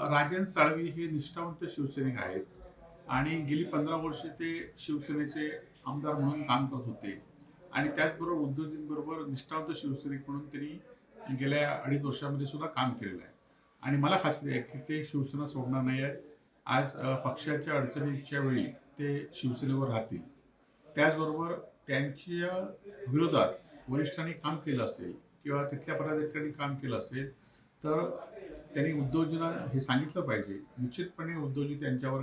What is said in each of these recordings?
राजन साळवी हे निष्ठावंत शिवसैनिक आहेत आणि गेली 15 वर्षे ते शिवसेनेचे आमदार म्हणून काम करत होते आणि त्याचबरोबर उद्योजकांबरोबर निष्ठावंत शिवसैनिक म्हणून त्यांनी गेल्या 2.5 वर्षामध्ये सुद्धा काम केलेलं आहे आणि मला खात्री आहे की ते शिवसेना सोडणार नाही आहेत. आज पक्षाच्या अडचणीच्या वेळी ते शिवसेनेवर राहतील. त्याचबरोबर त्यांच्या विरोधात वरिष्ठांनी काम केलं असेल किंवा तिथल्या पदाधिकाऱ्यांनी काम केलं असेल तर त्यांनी उद्धवजींना हे सांगितलं पाहिजे. निश्चितपणे उद्धवजी त्यांच्यावर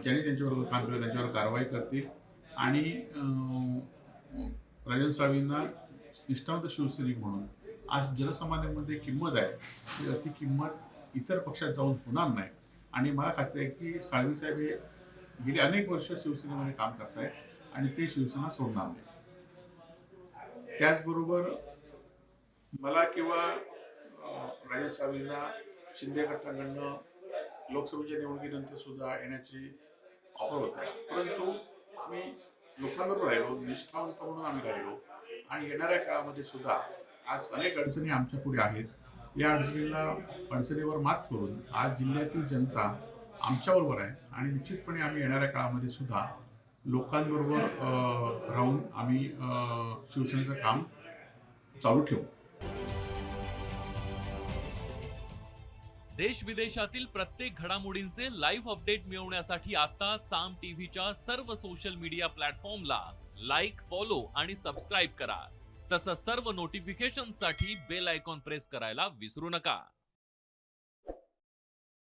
ज्यांनी त्यांच्याबरोबर काम केलं त्यांच्यावर कारवाई करतील आणि राजन साळवींना निष्ठावंत शिवसैनिक म्हणून आज जनसामान्यांमध्ये किंमत आहे, ती किंमत इतर पक्षात जाऊन होणार नाही आणि मला खात्री आहे की साळवी साहेब हे गेली अनेक वर्ष शिवसेनेमध्ये काम करत आहेत आणि ते शिवसेना सोडणार नाही. त्याचबरोबर मला किंवा राजन साळवींना शिंदे गटाकडनं लोकसभेच्या निवडणुकीनंतर सुद्धा येण्याची ऑफर होती, परंतु आम्ही लोकांबरोबर राहिलो, निष्ठावंत म्हणून आम्ही राहिलो आणि येणाऱ्या काळामध्ये सुद्धा आज अनेक अडचणी आमच्या पुढे आहेत. या अडचणीवर मात करून आज जिल्ह्यातील जनता आमच्याबरोबर आहे आणि निश्चितपणे आम्ही येणाऱ्या काळामध्ये सुद्धा लोकांबरोबर राहून आम्ही शिवसेनेचं काम चालू ठेवू. देश विदेशातील प्रत्येक घडामोडींचे लाईव्ह अपडेट मिळवण्यासाठी आता साम टीव्हीच्या सर्व सोशल मीडिया प्लॅटफॉर्मला लाईक, फॉलो आणि सबस्क्राईब करा. तसंच सर्व नोटिफिकेशनसाठी बेल आयकॉन प्रेस करायला विसरू नका.